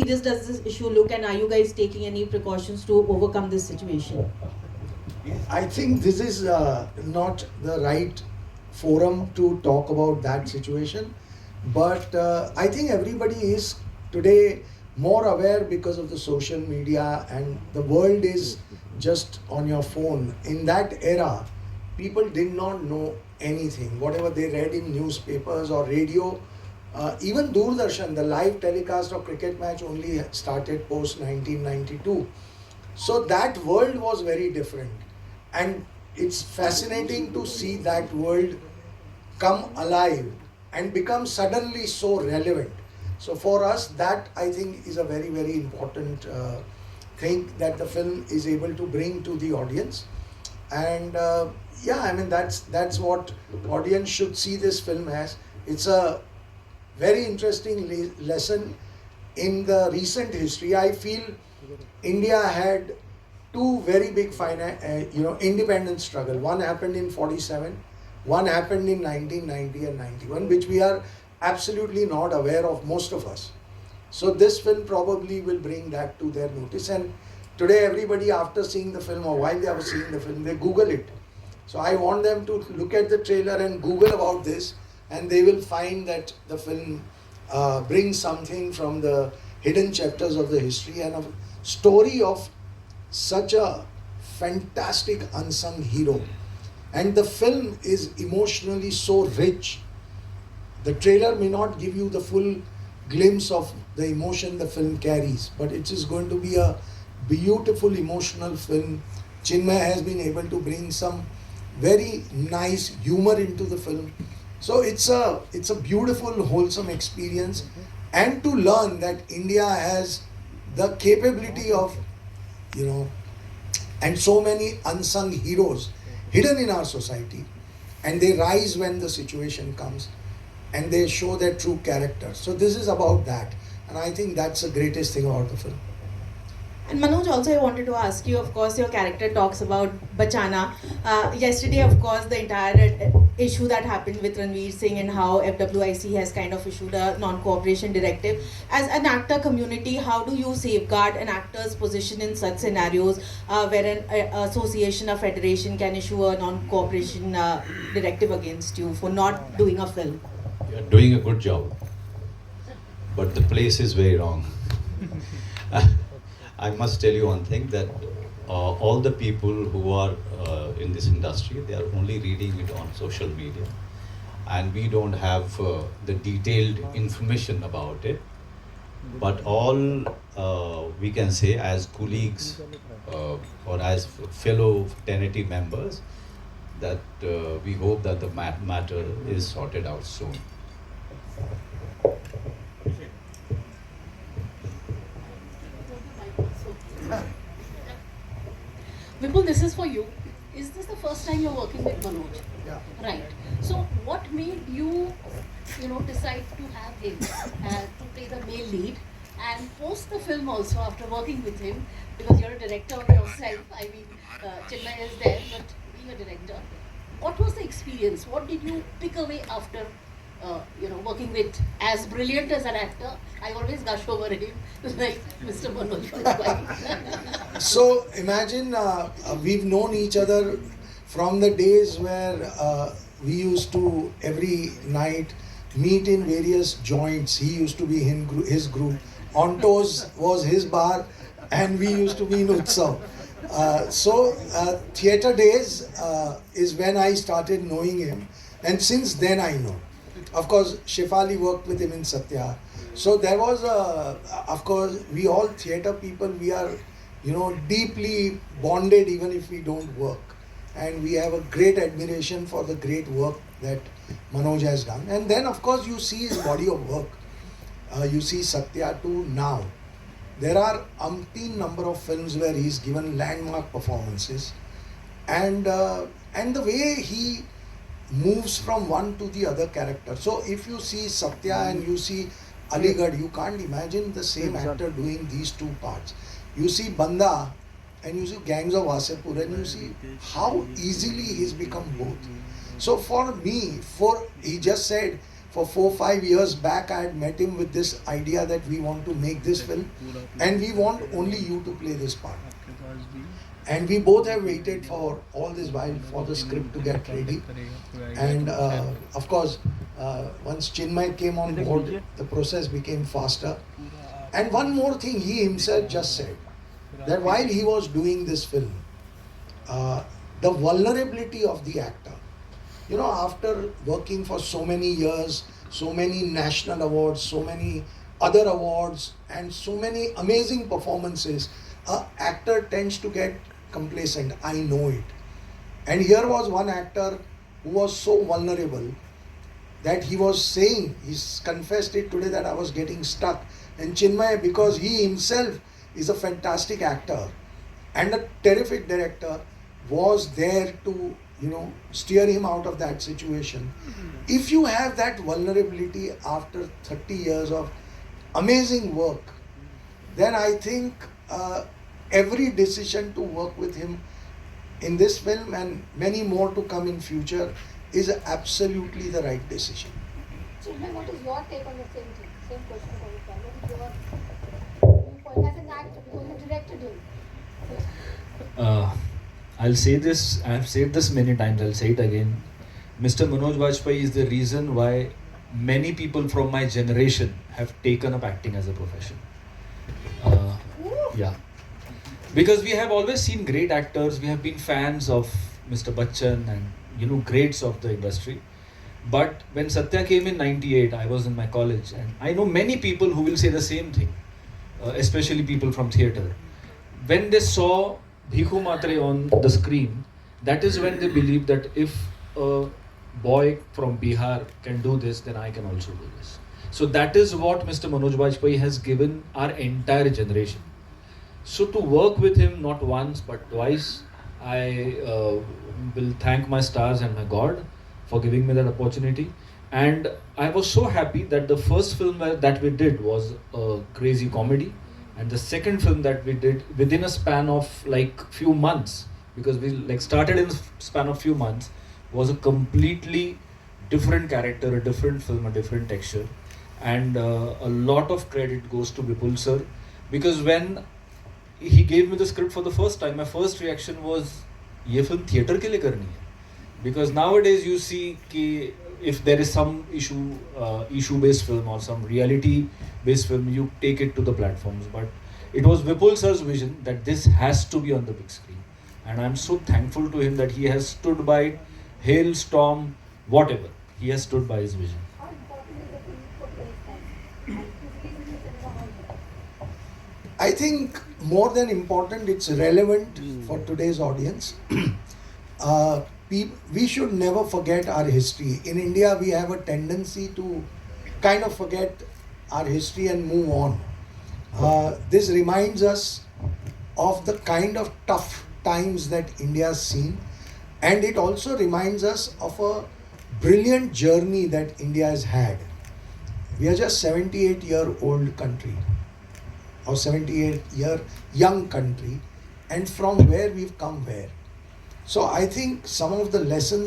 serious does this issue look, and are you guys taking any precautions to overcome this situation? I think this is not the right forum to talk about that situation, but I think everybody is today more aware because of the social media, and the world is just on your phone. In that era, people did not know anything. Whatever they read in newspapers or radio, even Doordarshan, the live telecast of cricket match only started post 1992. So that world was very different, and it's fascinating to see that world come alive and become suddenly so relevant. So for us, that I think is a very, very important thing that the film is able to bring to the audience. And yeah, I mean that's what audience should see this film as. It's a very interesting lesson in the recent history. I feel India had two very big independence struggle. One happened in 47, one happened in 1990 and 91, which we are absolutely not aware of, most of us. So this film probably will bring that to their notice. And today everybody, after seeing the film or while they are seeing the film, they Google it. So I want them to look at the trailer and Google about this, and they will find that the film brings something from the hidden chapters of the history and a story of such a fantastic unsung hero. And the film is emotionally so rich. The trailer may not give you the full glimpse of the emotion the film carries, but it is going to be a beautiful emotional film. Chinmay has been able to bring some very nice humor into the film. So it's a beautiful, wholesome experience, and to learn that India has the capability of, and so many unsung heroes hidden in our society, and they rise when the situation comes, and they show their true character. So this is about that, and I think that's the greatest thing about the film. And Manoj, also I wanted to ask you, of course, your character talks about Bachana. Yesterday, of course, the entire issue that happened with Ranveer Singh and how FWIC has kind of issued a non-cooperation directive. As an actor community, how do you safeguard an actor's position in such scenarios where an association or federation can issue a non-cooperation directive against you for not doing a film? You're doing a good job, but the place is very wrong. I must tell you one thing, that all the people who are in this industry, they are only reading it on social media, and we don't have the detailed information about it. But all we can say as colleagues or as fellow fraternity members, that we hope that the matter is sorted out soon. Vipul, this is for you. Is this the first time you're working with Manoj? Yeah. Right. So, what made you, decide to have him to play the male lead, and post the film also after working with him, because you're a director yourself. I mean, Chinmay is there, but being a director, what was the experience? What did you pick away after? Working with as brilliant as an actor? I always gush over him, like Mr. Manoj. So imagine we've known each other from the days where we used to every night meet in various joints. He used to be in his group. Ontos was his bar, and we used to be in Utsav. So theatre days is when I started knowing him, and since then I know. Of course, Shefali worked with him in Satya. So there was of course, we all theatre people, we are, deeply bonded even if we don't work. And we have a great admiration for the great work that Manoj has done. And then, of course, you see his body of work. You see Satya to now. There are umpteen number of films where he's given landmark performances. And the way he moves from one to the other character. So if you see Satya and you see Aligarh, you can't imagine the same actor doing these two parts. You see Banda and you see Gangs of Wasepur, and you see how easily he's become both. So for me, he just said, For 4-5 years back, I had met him with this idea that we want to make this film and we want only you to play this part. And we both have waited for all this while for the script to get ready. And of course, once Chinmay came on board, the process became faster. And one more thing he himself just said, that while he was doing this film, the vulnerability of the actor, you know, after working for so many years, so many national awards, so many other awards, and so many amazing performances, an actor tends to get complacent. I know it. And here was one actor who was so vulnerable that he was saying, he's confessed it today, that I was getting stuck. And Chinmay, because he himself is a fantastic actor and a terrific director, was there to, you know, steer him out of that situation. If you have that vulnerability after 30 years of amazing work, then I think every decision to work with him in this film and many more to come in future is absolutely the right decision. Chinmay, what is your take on the same thing? Same question for you. What is your viewpoint as an actor, because you directed him? I'll say this, I've said this many times, I'll say it again. Mr. Manoj Bajpayee is the reason why many people from my generation have taken up acting as a profession. Yeah. Because we have always seen great actors, we have been fans of Mr. Bachchan and, you know, greats of the industry. But when Satya came in 98, I was in my college, and I know many people who will say the same thing, especially people from theatre. When they saw Bhikhu Matre on the screen, that is when they believed that if a boy from Bihar can do this, then I can also do this. So that is what Mr. Manoj Bajpayee has given our entire generation. So to work with him not once but twice, I will thank my stars and my God for giving me that opportunity. And I was so happy that the first film that we did was a crazy comedy, and the second film that we did within a span of like few months, because we like started in a span of few months, was a completely different character, a different film, a different texture. And a lot of credit goes to Vipul sir, because when he gave me the script for the first time, my first reaction was, ये film theatre के लिए करनी है. Because nowadays you see कि if there is some issue-based film or some reality-based film, you take it to the platforms. But it was Vipul sir's vision that this has to be on the big screen. And I'm so thankful to him that he has stood by it, hail, storm, whatever. He has stood by his vision. How important is the film for today's time? And to release in the cinema hall? I think more than important, it's relevant for today's audience. We should never forget our history. In India, we have a tendency to kind of forget our history and move on. This reminds us of the kind of tough times that India has seen, and it also reminds us of a brilliant journey that India has had. We are just 78-year-old country, or 78-year young country, and from where we've come where. So I think some of the lessons